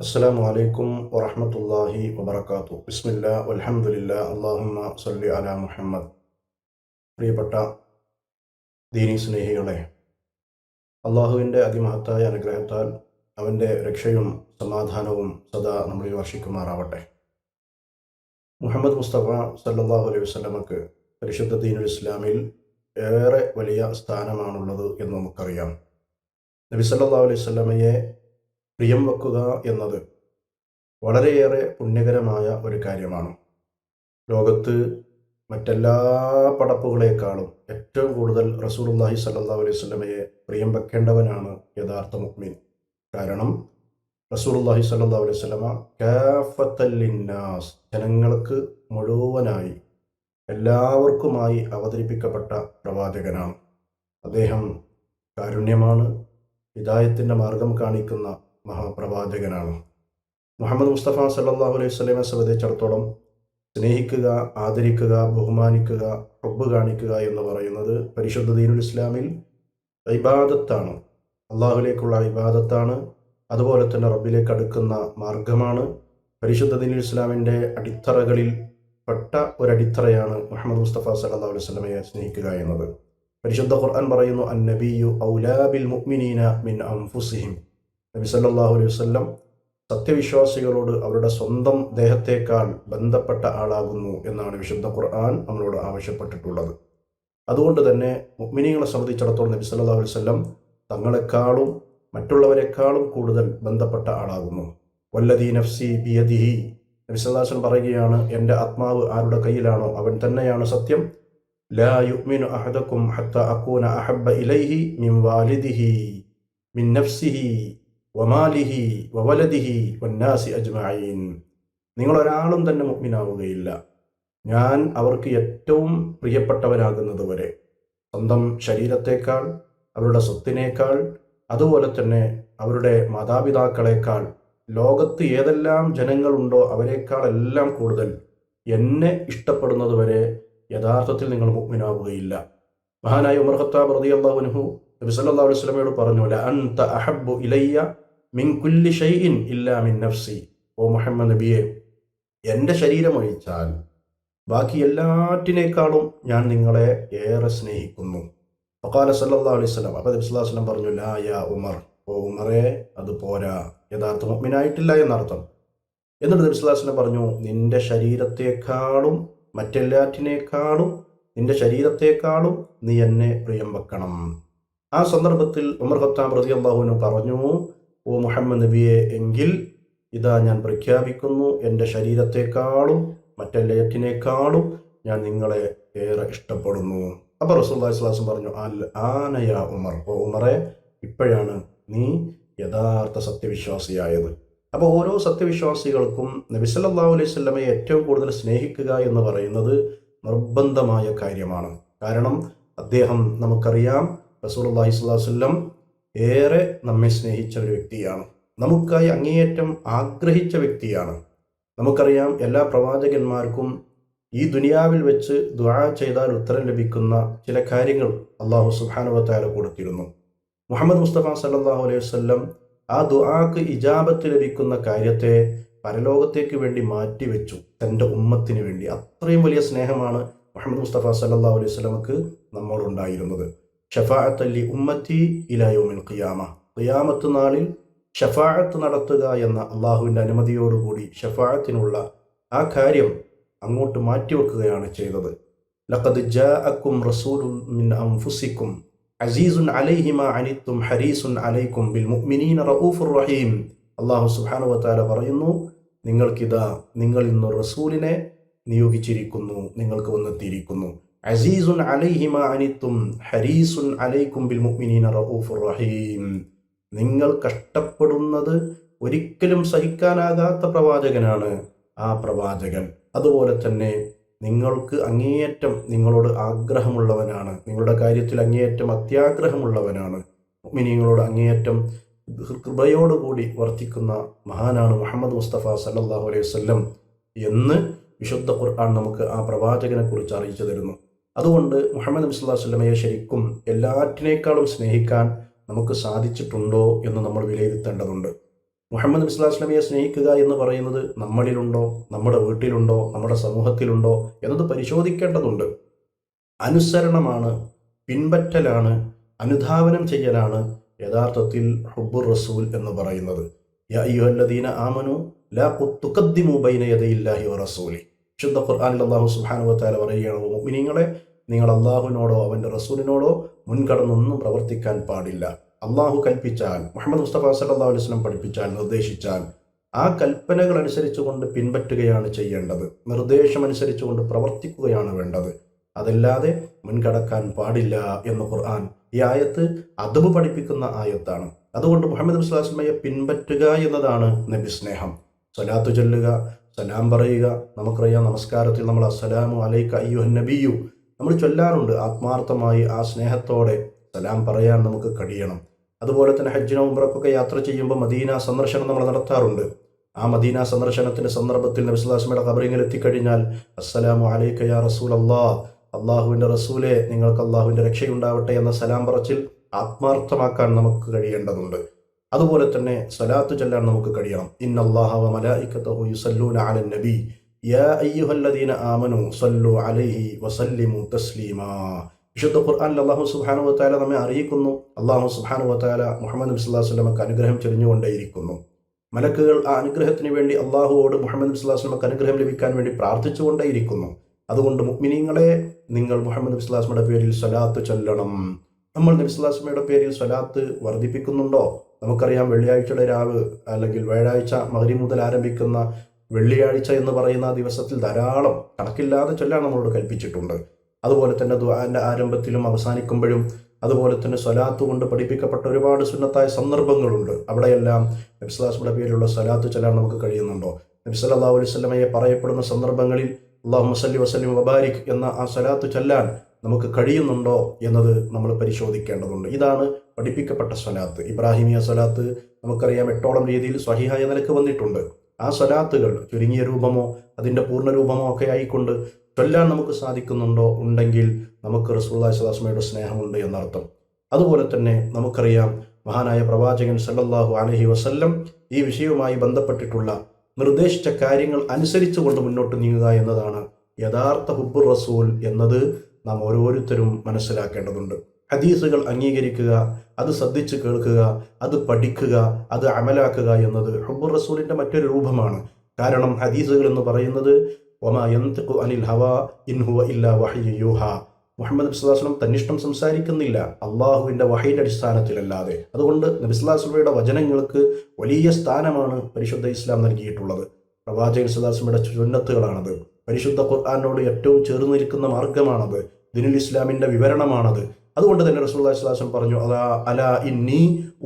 അസ്സലാമു അലൈക്കും വറഹ്മത്തുള്ളാഹി വബറകാതുഹു. ബിസ്മില്ലാ വൽഹംദുലില്ലാ അല്ലാഹുമ്മ സ്വല്ലി അലാ മുഹമ്മദ്. പ്രിയപ്പെട്ട ദീനീ സ്നേഹികളെ, അള്ളാഹുവിൻ്റെ അതിമഹത്തായ അനുഗ്രഹത്താൽ അവൻ്റെ രക്ഷയും സമാധാനവും സദാ നമ്മളിൽ വർഷിക്കുമാറാവട്ടെ. മുഹമ്മദ് മുസ്തഫ സല്ലല്ലാഹു അലൈഹി വസല്ലമക്ക് പരിശുദ്ധ ദീനുൽ ഇസ്ലാമിൽ ഏറെ വലിയ സ്ഥാനമാണുള്ളത് എന്ന് നമുക്കറിയാം. നബി സല്ലല്ലാഹു അലൈഹി വസല്ലമയെ പ്രിയം വെക്കുക എന്നത് വളരെയേറെ പുണ്യകരമായ ഒരു കാര്യമാണ്. ലോകത്ത് മറ്റെല്ലാ പടപ്പുകളെക്കാളും ഏറ്റവും കൂടുതൽ റസൂലുള്ളാഹി സ്വല്ലല്ലാഹു അലൈഹി വസല്ലമയെ പ്രിയം വെക്കേണ്ടവനാണ് യഥാർത്ഥ മുഅ്മിൻ. കാരണം റസൂലുള്ളാഹി സ്വല്ലല്ലാഹു അലൈഹി വസല്ലമ കാഫത്തൽ ലിന്നാസ്, ജനങ്ങൾക്ക് മുഴുവനായി എല്ലാവർക്കുമായി അവതരിപ്പിക്കപ്പെട്ട പ്രവാചകനാണ്. അദ്ദേഹം കാരുണ്യമാണ്, ഹിദായത്തിൻ്റെ മാർഗം കാണിക്കുന്ന മഹാപ്രവാചകനാണ്. മുഹമ്മദ് മുസ്തഫ സല്ലല്ലാഹു അലൈഹി വസല്ലമയെ സംബന്ധിച്ചിടത്തോളം സ്നേഹിക്കുക, ആദരിക്കുക, ബഹുമാനിക്കുക, ഹുബ്ബ് കാണിക്കുക എന്ന് പറയുന്നത് പരിശുദ്ധ ദീനുൽ ഇസ്ലാമിൽ ഇബാദത്താണ്, അള്ളാഹുലേക്കുള്ള ഇബാദത്താണ്. അതുപോലെ തന്നെ റബ്ബിലേക്ക് അടുക്കുന്ന മാർഗമാണ്. പരിശുദ്ധ ദീനുൽ ഇസ്ലാമിൻ്റെ അടിത്തറകളിൽ പെട്ട ഒരടിത്തറയാണ് മുഹമ്മദ് മുസ്തഫ സല്ലല്ലാഹു അലൈഹി വസല്ലമയെ സ്നേഹിക്കുക എന്നത്. പരിശുദ്ധ ഖുർആൻ പറയുന്നു, അന്നബിയ്യു ഔലാ ബിൽ മുഅ്മിനീന മിൻ അൻഫുസിഹിം. നബി സല്ലല്ലാഹു അലൈഹി വസല്ലം സത്യവിശ്വാസികളോട് അവരുടെ സ്വന്തം ദേഹത്തേക്കാൾ ബന്ധപ്പെട്ട ആളാകുന്നു എന്നാണ് വിശുദ്ധ ഖുർആൻ നമ്മളോട് ആവശ്യപ്പെട്ടിട്ടുള്ളത്. അതുകൊണ്ട് തന്നെ മുഅ്മിനീങ്ങളെ സംബന്ധിച്ചിടത്തോളം നബി സല്ലല്ലാഹു അലൈഹി വസല്ലം തങ്ങളെക്കാളും മറ്റുള്ളവരെക്കാളും കൂടുതൽ ബന്ധപ്പെട്ട ആളാകുന്നു. വല്ലദീ നഫ്സി ബിയദിഹി, നബി സല്ലല്ലാഹു അലൈഹി വസല്ലം പറയുകയാണ്, എൻ്റെ ആത്മാവ് ആരുടെ കയ്യിലാണോ അവൻ തന്നെയാണ് സത്യം. ലാ യുഅ്മിനു അഹദുക്കും ഹത്താ അകൂന അഹബ്ബ ഇലൈഹി മിൻ വാലിദിഹി മിൻ നഫ്സിഹി വമാലിഹി വവലദിഹി വന്നാസി അജ്മഈൻ. നിങ്ങളൊരാളും തന്നെ മുഅ്മിനാവുകയില്ല ഞാൻ അവർക്ക് ഏറ്റവും പ്രിയപ്പെട്ടവനാകുന്നത് വരെ. സ്വന്തം ശരീരത്തേക്കാൾ, അവരുടെ സ്വത്തിനേക്കാൾ, അതുപോലെ തന്നെ അവരുടെ മാതാപിതാക്കളെക്കാൾ, ലോകത്ത് ഏതെല്ലാം ജനങ്ങളുണ്ടോ അവരെക്കാളെല്ലാം കൂടുതൽ എന്നെ ഇഷ്ടപ്പെടുന്നത് വരെ യഥാർത്ഥത്തിൽ നിങ്ങൾ മുഅ്മിനാവുകയില്ല. മഹാനായ ഉമർ ഖത്താബ് റളിയല്ലാഹു അൻഹു നബി സല്ലല്ലാഹു അലൈഹി വസല്ലമയോട് പറഞ്ഞു, ല അൻത അഹബ്ബു ഇലയ്യ മിൻ കുല്ലി ഷൈഇൻ ഇല്ലാ മിൻ നഫ്സി. ഓ മുഹമ്മദ് നബിയെ, എൻ്റെ ശരീരം ഒഴിച്ചാൽ ബാക്കി എല്ലാറ്റിനേക്കാളും ഞാൻ നിങ്ങളെ ഏറെ സ്നേഹിക്കുന്നു. ഫഖാല സല്ലല്ലാഹു അലൈഹി വസല്ലം, അപ്പോൾ നബി സല്ലല്ലാഹു അലൈഹി വസല്ലം പറഞ്ഞു, ലാ യാ ഉമർ, ഓ ഉമറേ, അത് പോരാ, യഥാർത്ഥ മുഅ്മിനായിട്ടില്ല എന്നർത്ഥം. എന്നിട്ട് നബി സല്ലല്ലാഹു അലൈഹി വസല്ലം പറഞ്ഞു, നിന്റെ ശരീരത്തെക്കാളും മറ്റെല്ലാറ്റിനേക്കാളും നിന്റെ ശരീരത്തെക്കാളും നീ എന്നെ പ്രിയം വെക്കണം. ആ സന്ദർഭത്തിൽ ഉമർ ഖത്താബ് റളിയല്ലാഹു അൻഹു പറഞ്ഞു, ഓ മുഹമ്മദ് നബിയെ, എങ്കിൽ ഇതാ ഞാൻ പ്രഖ്യാപിക്കുന്നു, എൻ്റെ ശരീരത്തെക്കാളും മറ്റെല്ലാറ്റിനേക്കാളും ഞാൻ നിങ്ങളെ ഏറെ ഇഷ്ടപ്പെടുന്നു. അപ്പോൾ റസൂലുള്ളാഹി സ്വല്ലല്ലാഹു അലൈഹി വസല്ലം പറഞ്ഞു, അൽ ആന യാ ഉമർ, ഓ ഉമറെ, ഇപ്പോഴാണ് നീ യഥാർത്ഥ സത്യവിശ്വാസിയായത്. അപ്പോൾ ഓരോ സത്യവിശ്വാസികൾക്കും നബി സല്ലല്ലാഹു അലൈഹി വസല്ലമയെ ഏറ്റവും കൂടുതൽ സ്നേഹിക്കുക എന്ന് പറയുന്നത് നിർബന്ധമായ കാര്യമാണ്. കാരണം അദ്ദേഹം, നമുക്കറിയാം, റസൂലുള്ളാഹി സ്വല്ലല്ലാഹു അലൈഹി വസല്ലം ഏറെ നമ്മെ സ്നേഹിച്ച ഒരു വ്യക്തിയാണ്, നമുക്കായി അങ്ങേയറ്റം ആഗ്രഹിച്ച വ്യക്തിയാണ്. നമുക്കറിയാം, എല്ലാ പ്രവാചകന്മാർക്കും ഈ ദുനിയാവിൽ വെച്ച് ദുആ ചെയ്താൽ ഉത്തരം ലഭിക്കുന്ന ചില കാര്യങ്ങൾ അല്ലാഹു സുബ്ഹാനഹു വ തആല കൊടുത്തിരുന്നു. മുഹമ്മദ് മുസ്തഫ സല്ലല്ലാഹു അലൈഹി വസല്ലം ആ ദുആക്ക് ഇജാബത്ത് ലഭിക്കുന്ന കാര്യത്തെ പരലോകത്തേക്ക് വേണ്ടി മാറ്റിവെച്ചു, തൻ്റെ ഉമ്മത്തിന് വേണ്ടി. അത്രയും വലിയ സ്നേഹമാണ് മുഹമ്മദ് മുസ്തഫ സല്ലല്ലാഹു അലൈഹി വസല്ലമക്ക് നമ്മോടുണ്ടായിരുന്നത്. ഷഫാഅത്തൻ ലി ഉമ്മത്തി ഇലാ യൗമിൽ ഖിയാമ, ഖിയാമത്ത് നാളിൽ ഷഫാഅത്ത് നടത്തുക എന്ന അള്ളാഹുവിൻ്റെ അനുമതിയോടുകൂടി ഷഫാഅത്തിനുള്ള ആ കാര്യം അങ്ങോട്ട് മാറ്റിവെക്കുകയാണ് ചെയ്തത്. ലഖദ് ജാഅക്കും റസൂലുൻ മിൻ അൻഫുസിക്കും അസീസുൻ അലൈഹി മാ അനിത്തും ഹരീസുൻ അലൈക്കും ബിൽ മുഅ്മിനീന റഊഫുർ റഹീം. അല്ലാഹു സുബ്ഹാനഹു വ തആല പറയുന്നു, നിങ്ങൾക്കിതാ, നിങ്ങൾ ഇന്ന് റസൂലിനെ നിയോഗിച്ചിരിക്കുന്നു, നിങ്ങൾക്ക് വന്നെത്തിയിരിക്കുന്നു. അസീസുൻ അലൈഹി മാ അനിത്തും ഹരീസുൻ അലൈക്കും ബിൽ മുഅ്മിനീന റഊഫുർ റഹീം. നിങ്ങൾ കഷ്ടപ്പെടുന്നത് ഒരിക്കലും സഹിക്കാനാകാത്ത പ്രവാചകനാണ് ആ പ്രവാചകൻ. അതുപോലെ തന്നെ നിങ്ങൾക്ക് അങ്ങേയറ്റം നിങ്ങളോട് ആഗ്രഹമുള്ളവനാണ്, നിങ്ങളുടെ കാര്യത്തിൽ അങ്ങേയറ്റം അത്യാഗ്രഹമുള്ളവനാണ്, മുഅ്മിനീങ്ങളോട് അങ്ങേയറ്റം കൃപയോടുകൂടി വർത്തിക്കുന്ന മഹാനാണ് മുഹമ്മദ് മുസ്തഫ സല്ലല്ലാഹു അലൈഹി വസല്ലം എന്ന് വിശുദ്ധ ഖുർആൻ നമുക്ക് ആ പ്രവാചകനെ കുറിച്ച് അറിയിച്ചു തരുന്നു. അതുകൊണ്ട് മുഹമ്മദ് നബി സല്ലല്ലാഹു അലൈഹി വസല്ലമയെ ശരിക്കും എല്ലാറ്റിനേക്കാളും സ്നേഹിക്കാൻ നമുക്ക് സാധിച്ചിട്ടുണ്ടോ എന്ന് നമ്മൾ വിലയിരുത്തേണ്ടതുണ്ട്. മുഹമ്മദ് നബി സ്വല്ലല്ലാഹു അലൈഹി വസല്ലമയെ സ്നേഹിക്കുക എന്ന് പറയുന്നത് നമ്മളിലുണ്ടോ, നമ്മുടെ വീട്ടിലുണ്ടോ, നമ്മുടെ സമൂഹത്തിലുണ്ടോ എന്നത് പരിശോധിക്കേണ്ടതുണ്ട്. അനുസരണമാണ്, പിൻപറ്റലാണ്, അനുധാവനം ചെയ്യലാണ് യഥാർത്ഥത്തിൽ ഹുബ്ബുർ റസൂൽ എന്ന് പറയുന്നത്. യാ അയ്യുഹല്ലദീന ആമനു ലാ തുഖദ്ദിമു ബൈന യദയില്ലാഹി വറസൂലി. വിശുദ്ധ ഖുർആനിൽ അല്ലാഹു സുബ്ഹാനഹു വതആല പറയുകയാണ്, മുഅ്മിനീങ്ങളെ, നിങ്ങൾ അല്ലാഹുവിനോടോ അവൻ്റെ റസൂലിനോടോ മുൻകടന്നൊന്നും പ്രവർത്തിക്കാൻ പാടില്ല. അള്ളാഹു കൽപ്പിച്ചാൽ, മുഹമ്മദ് മുസ്തഫ സല്ലല്ലാഹു അലൈഹി വസല്ലം പഠിപ്പിച്ചാൽ, നിർദ്ദേശിച്ചാൽ ആ കൽപ്പനകൾ അനുസരിച്ചുകൊണ്ട് പിൻപറ്റുകയാണ് ചെയ്യേണ്ടത്. നിർദ്ദേശമനുസരിച്ചുകൊണ്ട് പ്രവർത്തിക്കുകയാണ് വേണ്ടത്. അതല്ലാതെ മുൻകടക്കാൻ പാടില്ല എന്ന് ഖുർആൻ ഈ ആയത്ത് അദബ് പഠിപ്പിക്കുന്ന ആയത്താണ്. അതുകൊണ്ട് മുഹമ്മദ് നബി സ്വല്ലല്ലാഹു അലൈഹി വസല്ലമയെ പിൻപറ്റുക എന്നതാണ് നബി സ്നേഹം. സ്വലാത്തു ചൊല്ലുക, സലാം പറയുക. നമുക്കറിയാം, നമസ്കാരത്തിൽ നമ്മൾ അസ്സലാമു അലൈക അയ്യുഹൻ നബിയു നമ്മൾ ചൊല്ലാറുണ്ട്. ആത്മാർത്ഥമായി ആ സ്നേഹത്തോടെ സലാം പറയാൻ നമുക്ക് കഴിയണം. അതുപോലെ തന്നെ ഹജ്ജിനോ ഉംറക്കൊക്കെ യാത്ര ചെയ്യുമ്പോൾ മദീന സന്ദർശനം നമ്മൾ നടത്താറുണ്ട്. ആ മദീന സന്ദർശനത്തിന്റെ സന്ദർഭത്തിൽ നബി സ്വല്ലല്ലാഹു അലൈഹി വസല്ലമയുടെ ഖബറിൽ എത്തിക്കഴിഞ്ഞാൽ അസ്സലാമു അലൈക യാ റസൂലല്ലാഹ്, അള്ളാഹുവിൻ്റെ റസൂലെ, നിങ്ങൾക്ക് അള്ളാഹുവിൻ്റെ രക്ഷയുണ്ടാവട്ടെ എന്ന സലാം പറച്ചിൽ ആത്മാർത്ഥമാക്കാൻ നമുക്ക് കഴിയേണ്ടതുണ്ട്. അതുപോലെ തന്നെ സ്വലാത്ത് ചൊല്ലാൻ നമുക്ക് കഴിയണം. ഇന്നല്ലാഹ വ മലായികതഹു യുസല്ലൂന അലൻ നബി യാ അയ്യുഹല്ലദീന ആമനു സല്ലു അലൈഹി വസല്ലിമു തസ്ലീമാ. വിശുദ്ധ ഖുർആനിൽ അല്ലാഹു സുബ്ഹാനഹു വ തആല നമ്മെ അറിയിക്കുന്നു, അല്ലാഹു സുബ്ഹാനഹു വ തആല മുഹമ്മദ് നബി സ്വല്ലല്ലാഹു അലൈഹി വസല്ലമക്ക് അനുഗ്രഹം ചൊരിഞ്ഞുകൊണ്ടേയിരിക്കുന്നു. മലക്കുകൾ ആ അനുഗ്രഹത്തിന് വേണ്ടി അള്ളാഹുവോട് മുഹമ്മദ് നബി സ്വല്ലല്ലാഹു അലൈഹി വസല്ലമക്ക് അനുഗ്രഹം ലഭിക്കാൻ വേണ്ടി പ്രാർത്ഥിച്ചുകൊണ്ടേയിരിക്കുന്നു. അതുകൊണ്ട് മുഅ്മിനീങ്ങളെ, നിങ്ങൾ മുഹമ്മദ് നബി സ്വല്ലല്ലാഹു അലൈഹി വസല്ലമയുടെ പേരിൽ സ്വലാത്ത് ചൊല്ലണം. നമ്മൾ നബി സ്വല്ലല്ലാഹു അലൈഹി വസല്ലമയുടെ പേരിൽ സ്വലാത്ത് വർദ്ധിപ്പിക്കുന്നുണ്ടോ? നമുക്കറിയാം, വെള്ളിയാഴ്ചയുടെ രാവ് അല്ലെങ്കിൽ വ്യാഴാഴ്ച മഗ്രിബ് മുതൽ ആരംഭിക്കുന്ന വെള്ളിയാഴ്ച എന്ന് പറയുന്ന ദിവസത്തിൽ ധാരാളം കണക്കില്ലാതെ ചൊല്ലാൻ നമ്മളോട് കൽപ്പിച്ചിട്ടുണ്ട്. അതുപോലെ തന്നെ ദുആന്റെ ആരംഭത്തിലും അവസാനിക്കുമ്പോഴും, അതുപോലെ തന്നെ സ്വലാത്ത് കൊണ്ട് പഠിപ്പിക്കപ്പെട്ട ഒരുപാട് സുന്നത്തായ സന്ദർഭങ്ങളുണ്ട്. അവിടെയെല്ലാം നബി സ്വല്ലല്ലാഹു അലൈഹി വസല്ലമയുടെ പേരിലുള്ള സ്വലാത്ത് ചൊല്ലാൻ നമുക്ക് കഴിയുന്നുണ്ടോ? നബി സല്ലല്ലാഹു അലൈഹി വസല്ലമയെ പറയപ്പെടുന്ന സന്ദർഭങ്ങളിൽ അല്ലാഹുമ്മ സല്ലി വസല്ലിം വബാരിക് എന്ന ആ സ്വലാത്ത് ചൊല്ലാൻ നമുക്ക് കഴിയുന്നുണ്ടോ എന്നത് നമ്മൾ പരിശോധിക്കേണ്ടതുണ്ട്. ഇതാണ് പഠിപ്പിക്കപ്പെട്ട സ്വലാത്ത്. ഇബ്രാഹിമിയ സ്വലാത്ത് നമുക്കറിയാം 8ഓളം രീതിയിൽ സ്വഹീഹായ നിലക്ക് വന്നിട്ടുണ്ട്. ആ സ്വലാത്തുകൾ ചുരുങ്ങിയ രൂപമോ അതിൻ്റെ പൂർണ്ണ രൂപമോ ഒക്കെ ആയിക്കൊണ്ട് ചൊല്ലാൻ നമുക്ക് സാധിക്കുന്നുണ്ടോ? ഉണ്ടെങ്കിൽ നമുക്ക് റസൂലുള്ളാഹി സ്വല്ലല്ലാഹു അലൈഹി വസല്ലമയുടെ സ്നേഹമുണ്ട് എന്നർത്ഥം. അതുപോലെ തന്നെ നമുക്കറിയാം, മഹാനായ പ്രവാചകൻ സല്ലല്ലാഹു അലൈഹി വസല്ലം ഈ വിഷയവുമായി ബന്ധപ്പെട്ടിട്ടുള്ള നിർദ്ദേശിച്ച കാര്യങ്ങൾ അനുസരിച്ചുകൊണ്ട് മുന്നോട്ട് നീങ്ങുക എന്നതാണ് യഥാർത്ഥ ഹുബ്ബുർ റസൂൽ എന്നത് നാം ഓരോരുത്തരും മനസ്സിലാക്കേണ്ടതുണ്ട്. ഹദീസുകൾ അംഗീകരിക്കുക, അത് ശ്രദ്ധിച്ച് കേൾക്കുക, അത് പഠിക്കുക, അത് അമലാക്കുക എന്നത് ഹുബ്ബുർ റസൂലിൻ്റെ മറ്റൊരു രൂപമാണ്. കാരണം ഹദീസുകൾ എന്ന് പറയുന്നത് വമാ യൻതിഖു അനിൽ ഹവാ ഇൻ ഹുവ ഇല്ലാ വഹ്യു യൂഹാ. മുഹമ്മദ് നബി സ്വല്ലല്ലാഹു അലൈഹി വസല്ലം തന്നിഷ്ടം സംസാരിക്കുന്നില്ല, അള്ളാഹുവിൻ്റെ വഹയിൻ്റെ അടിസ്ഥാനത്തിലല്ലാതെ. അതുകൊണ്ട് നബി സ്വല്ലല്ലാഹു അലൈഹി വസല്ലമയുടെ വചനങ്ങൾക്ക് വലിയ സ്ഥാനമാണ് പരിശുദ്ധ ഇസ്ലാം നൽകിയിട്ടുള്ളത്. പ്രവാചകൻ സ്വല്ലല്ലാഹു അലൈഹി വസല്ലമയുടെ സുന്നത്തുകളാണത്. പരിശുദ്ധ ഖുർആനോട് ഏറ്റവും ചേർന്നിരിക്കുന്ന മാർഗമാണത്. ദീനുൽ ഇസ്ലാമിൻ്റെ വിവരണമാണത്. അതുകൊണ്ട് തന്നെ റസൂലുള്ളാഹി സ്വല്ലല്ലാഹു അലൈഹി വസല്ലം പറഞ്ഞു, അലാ ഇന്നി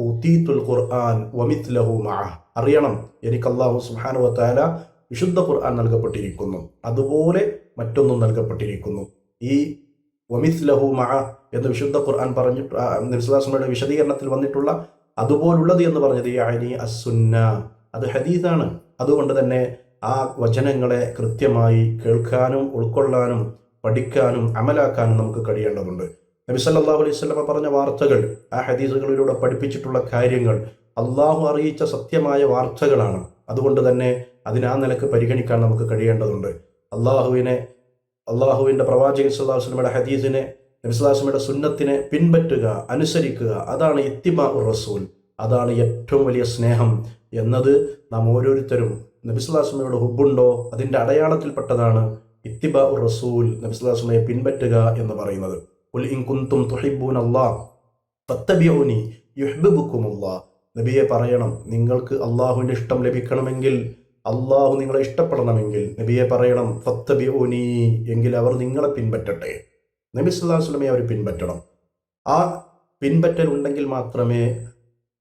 ഊതീതുൽ ഖുർആൻ വമിത്ലഹു മഅഹ്. അറിയണം, എനിക്ക് അല്ലാഹു സുബ്ഹാനഹു വ തആല വിശുദ്ധ ഖുർആൻ നൽകപ്പെട്ടിരിക്കുന്നു, അതുപോലെ മറ്റൊന്നും നൽകപ്പെട്ടിരിക്കുന്നു. ഈ വമിത്ലഹു മഅഹ് എന്ന് വിശുദ്ധ ഖുർആൻ പറഞ്ഞിട്ട് നബി സ്വല്ലല്ലാഹു അലൈഹി വസല്ലമയുടെ വിശദീകരണത്തിൽ വന്നിട്ടുള്ള അതുപോലുള്ളത് എന്ന് പറഞ്ഞത് യഅനി അസ്സുന്ന, അത് ഹദീസാണ്. അതുകൊണ്ട് തന്നെ ആ വചനങ്ങളെ കൃത്യമായി കേൾക്കാനും ഉൾക്കൊള്ളാനും പഠിക്കാനും അമലാക്കാനും നമുക്ക് കഴിയേണ്ടതുണ്ട്. നബി സല്ലല്ലാഹു അലൈഹി വസല്ലമ പറഞ്ഞ വാർത്തകൾ, ആ ഹദീസുകളിലൂടെ പഠിപ്പിച്ചിട്ടുള്ള കാര്യങ്ങൾ അള്ളാഹു അറിയിച്ച സത്യമായ വാർത്തകളാണ്. അതുകൊണ്ട് തന്നെ അതിനാ നിലക്ക് പരിഗണിക്കാൻ നമുക്ക് കഴിയേണ്ടതുണ്ട്. അള്ളാഹുവിൻ്റെ പ്രവാചകൻ സല്ലല്ലാഹു അലൈഹി വസല്ലമയുടെ ഹദീസിനെ, നബി സല്ലല്ലാഹു അലൈഹി വസല്ലമയുടെ സുന്നത്തിനെ പിൻപറ്റുക, അനുസരിക്കുക, അതാണ് ഇത്തിബാഉർ റസൂൽ, അതാണ് ഏറ്റവും വലിയ സ്നേഹം എന്നത് നാം ഓരോരുത്തരും നബി സല്ലല്ലാഹു അലൈഹി വസല്ലമയുടെ ഹുബ്ബുണ്ടോ അതിൻ്റെ അടയാളത്തിൽപ്പെട്ടതാണ് ഇത്തിബാഉർ റസൂൽ, നബി സല്ലല്ലാഹു അലൈഹി വസല്ലമയെ പിൻപറ്റുക എന്ന് പറയുന്നത്. ഖുൽ ഇൻ കുൻതും തുഹിബ്ബൂനല്ലാഹ് ഫത്തബിഊനി യുഹ്ബിബുക്കുമുല്ലാഹ്. നബിയെ പറയണം, നിങ്ങൾക്ക് അള്ളാഹുവിൻ്റെ ഇഷ്ടം ലഭിക്കണമെങ്കിൽ, അള്ളാഹു നിങ്ങളെ ഇഷ്ടപ്പെടണമെങ്കിൽ നബിയെ പറയണം ഫത്തബിഊനി, എങ്കിൽ അവർ നിങ്ങളെ പിൻപറ്റട്ടെ. നബി സല്ലല്ലാഹു അലൈഹി വസല്ലമയെ അവർ പിൻപറ്റണം. ആ പിൻപറ്റൽ ഉണ്ടെങ്കിൽ മാത്രമേ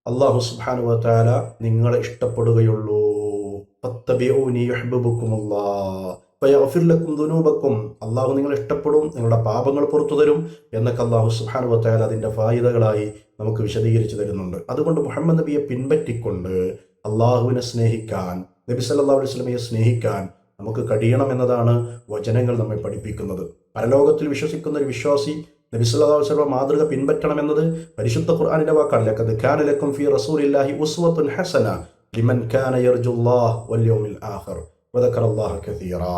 അള്ളാഹു സുബ്ഹാനഹു വ തആല നിങ്ങളെ ഇഷ്ടപ്പെടുകയുള്ളൂ. ഫത്തബിഊനി യുഹ്ബിബുക്കുമുല്ലാഹ് വയഗ്ഫിർ ലക്കും ദുനൂബക്കും. അള്ളാഹു നിങ്ങളെ ഇഷ്ടപ്പെടും, നിങ്ങളുടെ പാപങ്ങൾ പുറത്തു തരും എന്നൊക്കെ അള്ളാഹു സുബ്ഹാനഹു വ തആല അതിൻ്റെ ഫായിദകളായി നമുക്ക് വിശദീകരിച്ചു തരുന്നുണ്ട്. അതുകൊണ്ട് മുഹമ്മദ് നബിയെ പിൻപറ്റിക്കൊണ്ട് അള്ളാഹുവിനെ സ്നേഹിക്കാൻ, നബി സല്ലല്ലാഹു അലൈഹി വസല്ലമയെ സ്നേഹിക്കാൻ നമുക്ക് കഴിയണം എന്നതാണ് വചനങ്ങൾ നമ്മെ പഠിപ്പിക്കുന്നത്. പരലോകത്തിൽ വിശ്വസിക്കുന്ന ഒരു വിശ്വാസി നബി സല്ലല്ലാഹു അലൈഹി വസല്ലം മാതൃക പിൻപറ്റണമെന്നത് പരിശുദ്ധ ഖുർആനിന്റെ വാക്കാണ്. ലഖദ് കാന ലക്കും ഫീ റസൂലില്ലാഹി ഉസ്വത്തുൻ ഹസന ലിമൻ കാന യർജുല്ലാഹ് വൽ യൗമിൽ ആഖിർ വദക്കറല്ലാഹ കസീറാ.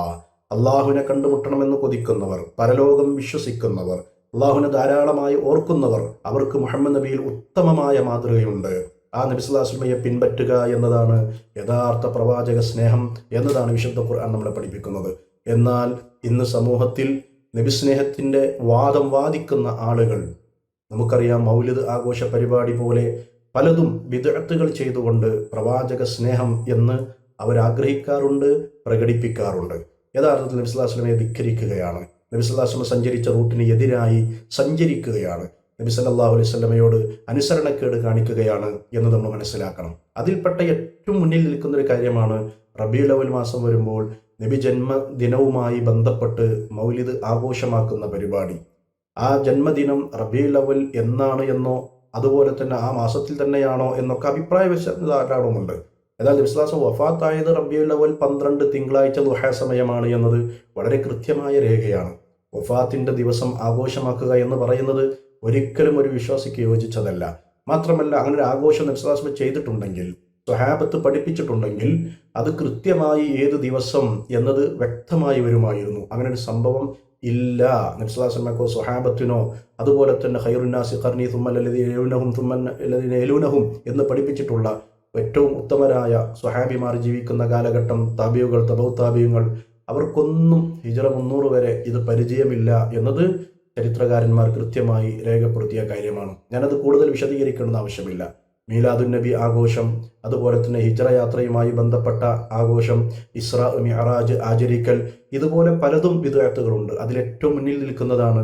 അള്ളാഹുവിനെ കണ്ടുമുട്ടണമെന്ന് കൊതിക്കുന്നവർ, പരലോകം വിശ്വസിക്കുന്നവർ, അള്ളാഹുവിനെ ധാരാളമായി ഓർക്കുന്നവർ, അവർക്ക് മുഹമ്മദ് നബിയിൽ ഉത്തമമായ മാതൃകയുണ്ട്. ആ നബി സല്ലല്ലാഹു അലൈഹി വസല്ലമയെ പിൻപറ്റുക എന്നതാണ് യഥാർത്ഥ പ്രവാചക സ്നേഹം എന്നതാണ് വിശുദ്ധ ഖുർആൻ നമ്മളെ പഠിപ്പിക്കുന്നത്. എന്നാൽ ഇന്ന് സമൂഹത്തിൽ നബി സ്നേഹത്തിൻ്റെ വാദം വാദിക്കുന്ന ആളുകൾ, നമുക്കറിയാം, മൗലിദ് ആഘോഷ പരിപാടി പോലെ പലതും ബിദ്അത്തുകൾ ചെയ്തുകൊണ്ട് പ്രവാചക സ്നേഹം എന്ന് അവരാഗ്രഹിക്കാറുണ്ട്, പ്രകടിപ്പിക്കാറുണ്ട്. യഥാർത്ഥത്തിൽ നബി സല്ലല്ലാഹു അലൈഹി വസല്ലമയെ ധിക്കരിക്കുകയാണ്. നബി സല്ലല്ലാഹു അലൈഹി വസല്ലം സഞ്ചരിച്ച റൂട്ടിന് എതിരായി സഞ്ചരിക്കുകയാണ്. നബി സല്ലല്ലാഹു അലൈഹി വസല്ലമയോട് അനുസരണക്കേട് കാണിക്കുകയാണ് എന്ന് നമ്മൾ മനസ്സിലാക്കണം. അതിൽപ്പെട്ട ഏറ്റവും മുന്നിൽ നിൽക്കുന്ന ഒരു കാര്യമാണ് റബീഉൽ അവ്വൽ മാസം വരുമ്പോൾ നബി ജന്മദിനവുമായി ബന്ധപ്പെട്ട് മൗലിദ് ആഘോഷമാക്കുന്ന പരിപാടി. ആ ജന്മദിനം റബീഉൽ അവ്വൽ എന്നാണ് എന്നോ അതുപോലെ തന്നെ ആ മാസത്തിൽ തന്നെയാണോ എന്നൊക്കെ അഭിപ്രായ ധാരാളമുണ്ട്. എന്നാൽ നബി സല്ലല്ലാഹു അലൈഹി വസല്ലം വഫാത്തായത് റബീഉൽ അവ്വൽ 12 തിങ്കളാഴ്ച ദുഹാ സമയമാണ് എന്നത് വളരെ കൃത്യമായ രേഖയാണ്. വഫാത്തിന്റെ ദിവസം ആഘോഷമാക്കുക എന്ന് പറയുന്നത് ഒരിക്കലും ഒരു വിശ്വാസിക്ക് യോജിച്ചതല്ല. മാത്രമല്ല, അങ്ങനെ ഒരു ആഘോഷം നബി സല്ലല്ലാഹു അലൈഹി വസല്ലം ചെയ്തിട്ടുണ്ടെങ്കിൽ, സ്വഹാബത്ത് പഠിപ്പിച്ചിട്ടുണ്ടെങ്കിൽ, അത് കൃത്യമായി ഏത് ദിവസം എന്നത് വ്യക്തമായി വരുമായിരുന്നു. അങ്ങനെ ഒരു സംഭവം ഇല്ല. നബി സല്ലല്ലാഹു അലൈഹി വസല്ലമക്കോ സ്വഹാബത്തിനോ അതുപോലെ തന്നെ ഖൈറുന്നാസി ഖർനി തുമ്മല്ലദീന യലൂനഹും തുമ്മല്ലദീന യലൂനഹും എന്ന് പഠിപ്പിച്ചിട്ടുള്ള ഏറ്റവും ഉത്തമരായ സ്വഹാബിമാർ ജീവിക്കുന്ന കാലഘട്ടം, താബിയുകൾ, തബൗ താബിയുകൾ, അവർക്കൊന്നും ഹിജ്റ 300 വരെ ഇത് പരിചയമില്ല എന്നത് ചരിത്രകാരന്മാർ കൃത്യമായി രേഖപ്പെടുത്തിയ കാര്യമാണ്. ഞാനത് കൂടുതൽ വിശദീകരിക്കേണ്ട ആവശ്യമില്ല. മീലാദുൻ നബി ആഘോഷം, അതുപോലെ തന്നെ ഹിജ്റ യാത്രയുമായി ബന്ധപ്പെട്ട ആഘോഷം, ഇസ്രാ മിഅ്റാജ് ആചരിക്കൽ, ഇതുപോലെ പലതും ബിദ്അത്തുകളുണ്ട്. അതിലേറ്റവും മുന്നിൽ നിൽക്കുന്നതാണ്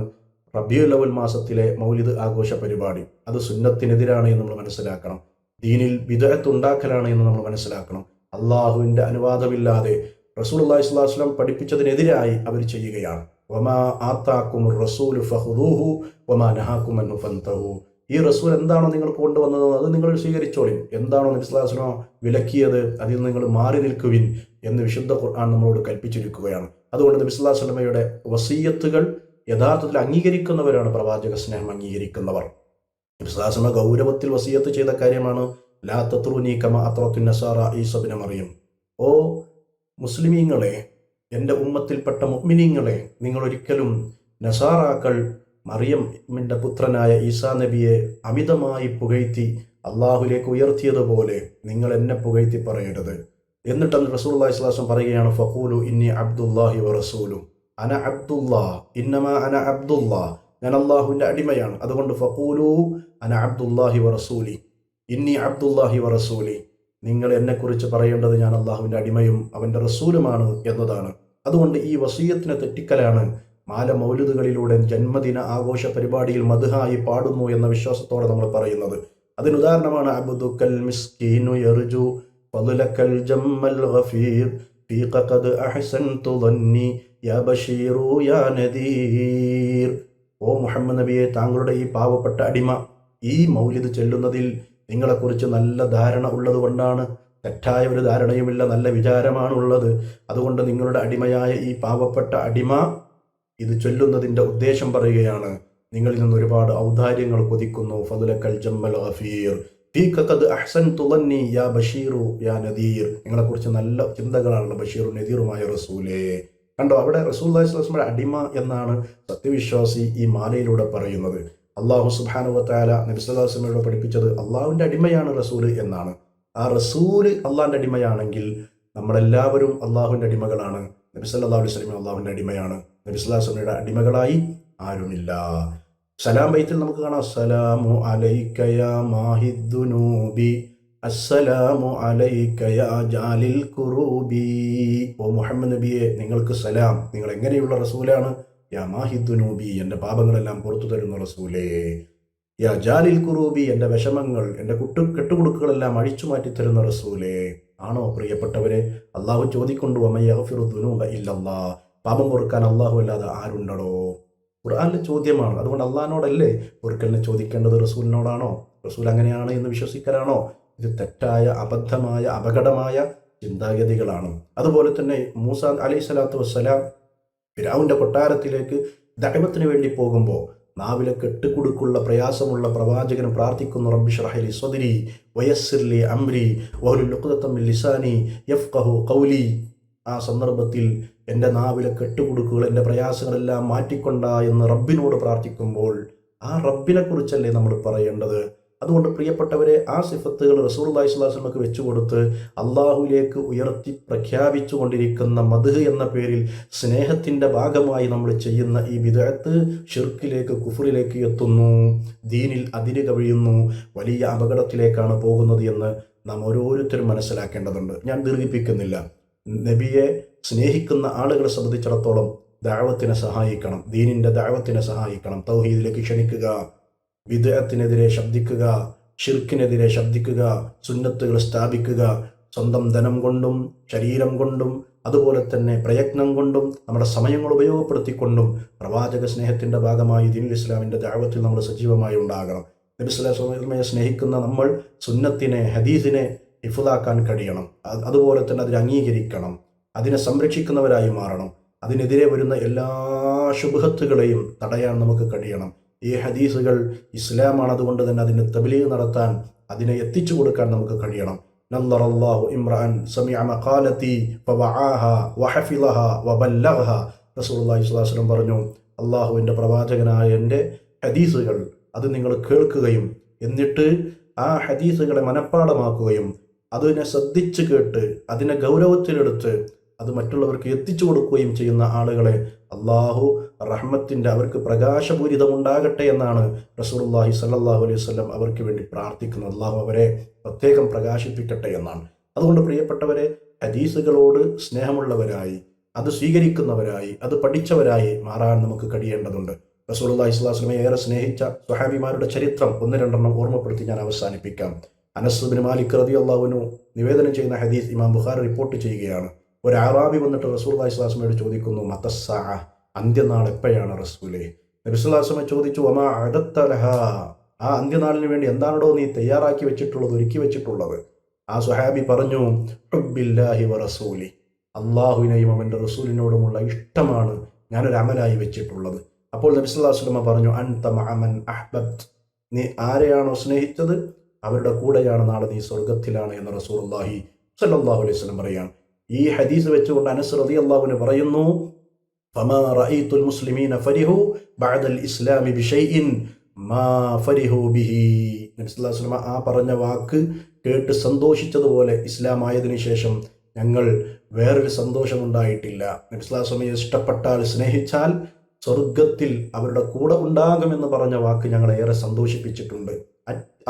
റബീഉൽ അവ്വൽ മാസത്തിലെ മൗലിദ് ആഘോഷ പരിപാടി. അത് സുന്നത്തിനെതിരാണ് എന്ന് നമ്മൾ മനസ്സിലാക്കണം. ദീനിൽ ബിദ്അത്ത് ഉണ്ടാക്കലാണ് എന്ന് നമ്മൾ മനസ്സിലാക്കണം. അള്ളാഹുവിൻ്റെ അനുവാദമില്ലാതെ റസൂലുള്ളാഹി സ്വല്ലല്ലാഹു അലൈഹി വസല്ലം പഠിപ്പിച്ചതിനെതിരായി അവർ ചെയ്യുകയാണ്. വമാ ആതാകുമുർ റസൂലു ഫഖുദൂഹു വമാ നഹാകും അൻഹു ഫൻതഹു. ഈ റസൂൽ എന്താണോ നിങ്ങൾക്ക് കൊണ്ടുവന്നത് അത് നിങ്ങൾ സ്വീകരിച്ചോളിൻ. എന്താണോ നബി സല്ലല്ലാഹു അലൈഹി വസല്ലം വിലക്കിയത് അതിൽ നിങ്ങൾ മാറി നിൽക്കുവിൻ എന്ന് വിശുദ്ധ ഖുർആൻ നമ്മളോട് കൽപ്പിച്ചിരിക്കുകയാണ്. അതുകൊണ്ട് നബി സല്ലല്ലാഹു അലൈഹി വസല്ലമയുടെ വസിയ്യത്തുകൾ യഥാർത്ഥത്തിൽ അംഗീകരിക്കുന്നവരാണ് പ്രവാചക സ്നേഹം അംഗീകരിക്കുന്നവർ. നബി സല്ലല്ലാഹു അലൈഹി വസല്ലം ഗൗരവത്തിൽ വസിയ്യത്ത് ചെയ്ത കാര്യമാണ് ലാ തത്റൂനി കമാ അത്റത്തുൻ നസാറ ഈസ ഇബ്നു മറിയം. ഓ മുസ്ലിമീങ്ങളെ, എൻ്റെ ഉമ്മത്തിൽപ്പെട്ട മുഅ്മിനീങ്ങളെ, നിങ്ങൾ ഒരിക്കലും നസാറാക്കൾ മറിയമിൻ്റെ പുത്രനായ ഈസാ നബിയെ അമിതമായി പുകഴ്ത്തി അള്ളാഹുലേക്ക് ഉയർത്തിയതുപോലെ നിങ്ങൾ എന്നെ പുകഴ്ത്തി പറയരുത്. എന്നിട്ട് റസൂലുള്ളാഹി സ്വല്ലല്ലാഹു അലൈഹി വസല്ലം പറയുകയാണ്, ഫഖൂലു ഇന്നി അബ്ദുല്ലാഹി വറസൂലു. അന അബ്ദുല്ലാഹ് ഇന്നമാ അന അബ്ദുല്ലാഹ്, ഞാൻ അള്ളാഹുവിൻ്റെ അടിമയാണ്. അതുകൊണ്ട് ഫഖൂലു അന അബ്ദുല്ലാഹി വറസൂലി, ഇന്നി അബ്ദുല്ലാഹി വറസൂലി. നിങ്ങൾ എന്നെക്കുറിച്ച് പറയേണ്ടത് ഞാൻ അള്ളാഹുവിൻ്റെ അടിമയും അവൻ്റെ റസൂലുമാണ് എന്നതാണ്. അതുകൊണ്ട് ഈ വസിയ്യത്തിനെ തെറ്റിക്കലാണ് മാല മൗലിദുകളിലൂടെ ജന്മദിന ആഘോഷ പരിപാടിയിൽ മദ്ഹായി പാടുന്നു എന്ന വിശ്വാസത്തോടെ നമ്മൾ പറയുന്നത്. അതിനുദാഹരണമാണ് അബ്ദുക്കൽ മിസ്കീനു യർജു ഫളലക്കൽ ജമ്മൽ ഗഫീർ ഫീക ഖദ് അഹ്സൻതു ظنി യാ ബശീറു യാ നദീർ. ഓ മുഹമ്മദ് നബിയെ, താങ്കളുടെ ഈ പാവപ്പെട്ട അടിമ ഈ മൗലിദ് ചെല്ലുന്നതിൽ നിങ്ങളെക്കുറിച്ച് നല്ല ധാരണ ഉള്ളത് കൊണ്ടാണ്. തെറ്റായ ഒരു ധാരണയുമില്ല, നല്ല വിചാരമാണുള്ളത്. അതുകൊണ്ട് നിങ്ങളുടെ അടിമയായ ഈ പാവപ്പെട്ട അടിമ ഇത് ചൊല്ലുന്നതിൻ്റെ ഉദ്ദേശം പറയുകയാണ്, നിങ്ങളിൽ നിന്ന് ഒരുപാട് ഔദാര്യങ്ങൾ കൊതിക്കുന്നു. ഫളലക്കൽ ജമ്മൽ ഗഫീർ ഫീക ഖദ് അഹ്സൻതു ظنി യാ ബശീറു യാ നദീർ. നിങ്ങളെക്കുറിച്ച് നല്ല ചിന്തകളാണ് ബഷീറും നദീറുമായ റസൂലേ. കണ്ടോ, അവിടെ റസൂലുള്ളാഹി സ്വല്ലല്ലാഹു അലൈഹി വസല്ലം അടിമ എന്നാണ് സത്യവിശ്വാസി ഈ മാലയിലൂടെ പറയുന്നത്. അള്ളാഹു സുബ്ഹാനഹു വ തആല നബി സല്ലല്ലാഹു അലൈഹി വസല്ലമയോട് പഠിപ്പിച്ചത് അള്ളാഹുവിൻ്റെ അടിമയാണ് റസൂൽ എന്നാണ്. ആ റസൂൽ അള്ളാഹിൻ്റെ അടിമയാണെങ്കിൽ നമ്മളെല്ലാവരും അള്ളാഹുവിൻ്റെ അടിമകളാണ്. നബി സല്ലല്ലാഹു അലൈഹി വസല്ലം അള്ളാഹുവിൻ്റെ അടിമയാണ്. നബി സല്ലല്ലാഹു അലൈഹി വസല്ലമയുടെ അടിമകളായി ആരുമില്ല. സലാം ബൈത്തിൽ നമുക്ക് കാണാം, അസ്സലാമു അലൈക യാ മാഹിദ്ദുനൂബി അസ്സലാമു അലൈക യാ ജാലിൽ ഖുറൂബി. ഓ മുഹമ്മദ് നബിയെ, നിങ്ങൾക്ക് സലാം. നിങ്ങൾ എങ്ങനെയുള്ള റസൂലാണ്? യാ മാഹിദ്ദുനൂബി, എൻ്റെ പാപങ്ങളെല്ലാം പുറത്തു തരുന്ന റസൂലേ. യാ ജാലിൽ ഖുറൂബി, എൻ്റെ വിഷമങ്ങൾ, എൻ്റെ കെട്ടുകുടുക്കുകളെല്ലാം അഴിച്ചു മാറ്റി തരുന്ന റസൂലേ. ആണോ പ്രിയപ്പെട്ടവരെ? അള്ളാഹു ചോദിക്കൊണ്ടു, വമൻ യഗ്ഫിറു ദുനൂബ ഇല്ലല്ലാഹ്, പാപം പൊറുക്കാൻ അള്ളാഹു അല്ലാതെ ആരുണ്ടടോ? ഖുർആനിലെ ചോദ്യമാണ്. അതുകൊണ്ട് അള്ളാഹിനോടല്ലേ പൊറുക്കലിനെ ചോദിക്കേണ്ടത്, റസൂലിനോടാണോ? റസൂൽ അങ്ങനെയാണ് എന്ന് വിശ്വസിക്കലാണോ? ഇത് തെറ്റായ, അബദ്ധമായ, അപകടമായ ചിന്താഗതികളാണ്. അതുപോലെ തന്നെ മൂസാ അലൈഹി സ്വലാത്തു വസ്സലാം ഫിർഔന്റെ കൊട്ടാരത്തിലേക്ക് ദഅവത്തിന് വേണ്ടി പോകുമ്പോൾ നാവിലെ കെട്ടുകുടുക്കുള്ള പ്രയാസമുള്ള പ്രവാചകൻ പ്രാർത്ഥിക്കുന്നു, റബ്ബി ഇശ്റഹ് ലി സ്വദ്രി വയസ്സിർ ലി അംരി വഹ്ലുൽ ഉഖ്ദതം മിൻ ലിസാനി യഫ്ഖഹു ഖൗലി. ആ സന്ദർഭത്തിൽ എൻ്റെ നാവിലെ കെട്ടുകുടുക്കുകൾ, എൻ്റെ പ്രയാസങ്ങളെല്ലാം മാറ്റിക്കൊണ്ട എന്ന് റബ്ബിനോട് പ്രാർത്ഥിക്കുമ്പോൾ ആ റബ്ബിനെ കുറിച്ചല്ലേ നമ്മൾ പറയേണ്ടത്? അതുകൊണ്ട് പ്രിയപ്പെട്ടവരെ, ആ സിഫത്തുകൾ റസൂലുള്ളാഹി സ്വല്ലല്ലാഹു അലൈഹി വസല്ലമക്ക് വെച്ചുകൊടുത്ത് അള്ളാഹുവിലേക്ക് ഉയർത്തി പ്രഖ്യാപിച്ചു കൊണ്ടിരിക്കുന്ന മദ്ഹ് എന്ന പേരിൽ സ്നേഹത്തിൻ്റെ ഭാഗമായി നമ്മൾ ചെയ്യുന്ന ഈ ബിദ്അത്ത് ഷിർക്കിലേക്ക്, കുഫറിലേക്ക് എത്തുന്നു, ദീനിൽ അതിര് കവിയുന്നു, വലിയ അപകടത്തിലേക്കാണ് പോകുന്നത് എന്ന് നാം ഓരോരുത്തരും മനസ്സിലാക്കേണ്ടതുണ്ട്. ഞാൻ ദീർഘിപ്പിക്കുന്നില്ല. നബിയെ സ്നേഹിക്കുന്ന ആളുകളെ സംബന്ധിച്ചിടത്തോളം ദഅവത്തിനെ സഹായിക്കണം, ദീനിൻ്റെ ദഅവത്തിനെ സഹായിക്കണം, തൗഹീദിലേക്ക് ക്ഷണിക്കുക, ബിദ്അത്തിനെതിരെ ശബ്ദിക്കുക, ഷിർക്കിനെതിരെ ശബ്ദിക്കുക, സുന്നത്തുകൾ സ്ഥാപിക്കുക. സ്വന്തം ധനം കൊണ്ടും ശരീരം കൊണ്ടും അതുപോലെ തന്നെ പ്രയത്നം കൊണ്ടും നമ്മുടെ സമയങ്ങൾ ഉപയോഗപ്പെടുത്തിക്കൊണ്ടും പ്രവാചക സ്നേഹത്തിൻ്റെ ഭാഗമായി ദീനുൽ ഇസ്ലാമിൻ്റെ ദഅവത്തിൽ നമ്മൾ സജീവമായി ഉണ്ടാകണം. നബി സല്ലല്ലാഹു അലൈഹി വസല്ലമയെ സ്നേഹിക്കുന്ന നമ്മൾ സുന്നത്തിനെ, ഹദീസിനെ ഹിഫ്ളാക്കാൻ കഴിയണം. അതുപോലെ തന്നെ അതിനെ അംഗീകരിക്കണം, അതിനെ സംരക്ഷിക്കുന്നവരായി മാറണം. അതിനെതിരെ വരുന്ന എല്ലാ ശുബ്ഹത്തുകളെയും തടയാൻ നമുക്ക് കഴിയണം. ഈ ഹദീസുകൾ ഇസ്ലാമാണ്, അതുകൊണ്ട് തന്നെ അതിന് തബ്ലീഗ് നടത്താൻ, അതിനെ എത്തിച്ചു കൊടുക്കാൻ നമുക്ക് കഴിയണം. നല്ലറല്ലാഹു ഇംറഅൻ സമിഅ മഖാലതി ഫവആഹ വഹഫിളഹ വബല്ലഗഹ. റസൂലുള്ളാഹി സ്വല്ലല്ലാഹു അലൈഹി വസല്ലം പറഞ്ഞു, അല്ലാഹുവിൻ്റെ പ്രവാചകനായ എൻ്റെ ഹദീസുകൾ അത് നിങ്ങൾ കേൾക്കുകയും എന്നിട്ട് ആ ഹദീസുകളെ മനഃപ്പാടമാക്കുകയും അതിനെ ശ്രദ്ധിച്ച് കേട്ട് അതിനെ ഗൗരവത്തിലെടുത്ത് അത് മറ്റുള്ളവർക്ക് എത്തിച്ചു കൊടുക്കുകയും ചെയ്യുന്ന ആളുകളെ അള്ളാഹു റഹ്മത്തിൻ്റെ, അവർക്ക് പ്രകാശപൂരിതമുണ്ടാകട്ടെ എന്നാണ് റസൂലുള്ളാഹി സ്വല്ലല്ലാഹു അലൈഹി വസല്ലം അവർക്ക് വേണ്ടി പ്രാർത്ഥിക്കുന്നത്. അള്ളാഹു അവരെ പ്രത്യേകം പ്രകാശിപ്പിക്കട്ടെ എന്നാണ്. അതുകൊണ്ട് പ്രിയപ്പെട്ടവരെ, ഹദീസുകളോട് സ്നേഹമുള്ളവരായി, അത് സ്വീകരിക്കുന്നവരായി, അത് പഠിച്ചവരായി മാറാൻ നമുക്ക് കഴിയേണ്ടതുണ്ട്. റസൂലുള്ളാഹി സ്വല്ലല്ലാഹു അലൈഹി വസല്ലം ഏറെ സ്നേഹിച്ച സ്വഹാബിമാരുടെ ചരിത്രം 1-2 ഓർമ്മപ്പെടുത്തി ഞാൻ അവസാനിപ്പിക്കാം. അനസ് ബിൻ മാലിക് റളിയല്ലാഹു അൻഹു നിവേദനം ചെയ്യുന്ന ഹദീസ് ഇമാം ബുഖാരി റിപ്പോർട്ട് ചെയ്യുകയാണ്. ഒരു അറാബി വന്നിട്ട് റസൂലുള്ളാഹി സ്വല്ലല്ലാഹു അലൈഹി വസല്ലമയോട് ചോദിക്കുന്നു, മതസ്സാഅ, അന്ത്യനാൾ എപ്പോഴാണ് റസൂലേ? നബി സല്ലല്ലാഹു അലൈഹി വസല്ലം ചോദിച്ചു, വമാ അഅദത്ത ലഹാ, ആ അന്ത്യനാളിന് വേണ്ടി എന്താണോ നീ തയ്യാറാക്കി വെച്ചിട്ടുള്ളത്, ഒരുക്കി വെച്ചിട്ടുള്ളത്? ആ സ്വഹാബി പറഞ്ഞു, ഹുബ്ബില്ലാഹി വറസൂലി, അള്ളാഹുവിനെയും അവൻ്റെ റസൂലിനോടുമുള്ള ഇഷ്ടമാണ് ഞാനൊരു അമലായി വെച്ചിട്ടുള്ളത്. അപ്പോൾ നബി സല്ലല്ലാഹു അലൈഹി വസല്ലം പറഞ്ഞു, അൻത മഅ മൻ അഹ്ബബ്ത, നീ ആരെയാണോ സ്നേഹിച്ചത് അവരുടെ കൂടെയാണ് നാളെ നീ സ്വർഗത്തിലാണ് എന്ന് റസൂലുള്ളാഹി സ്വല്ലല്ലാഹു അലൈഹി വസല്ലം പറയാണ്. ഈ ഹദീസ് വെച്ചുകൊണ്ട് അനസ് റളിയല്ലാഹു അൻഹു പറയുന്നു, ഫമാ റഅയ്തുൽ മുസ്ലിമീന ഫരിഹു ബഅദൽ ഇസ്ലാമി ബിശൈഇൻ മാ ഫരിഹു ബിഹി. നബി സല്ലല്ലാഹു അലൈഹി വസല്ലം ആ പറഞ്ഞ വാക്ക് കേട്ട് സന്തോഷിച്ചതുപോലെ ഇസ്ലാം ആയതിനു ശേഷം ഞങ്ങൾ വേറൊരു സന്തോഷമുണ്ടായിട്ടില്ല. നബി സല്ലല്ലാഹു അലൈഹി വസല്ലം ഇഷ്ടപ്പെട്ടാൽ, സ്നേഹിച്ചാൽ സ്വർഗത്തിൽ അവരുടെ കൂടെ ഉണ്ടാകുമെന്ന് പറഞ്ഞ വാക്ക് ഞങ്ങളെ ഏറെ സന്തോഷിപ്പിച്ചിട്ടുണ്ട്.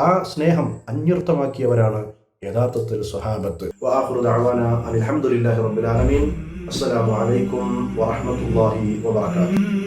ആ സ്നേഹം അന്വർത്ഥമാക്കിയവരാണ് യഥാർത്ഥത്തിൽ സ്വഹാബത്ത്. വആഖിറു ദഅവാനാ അൽഹംദുലില്ലാഹി റബ്ബിൽ ആലമീൻ. അസ്സലാമു അലൈക്കും വറഹ്മത്തുള്ളാഹി വബറകാതുഹു.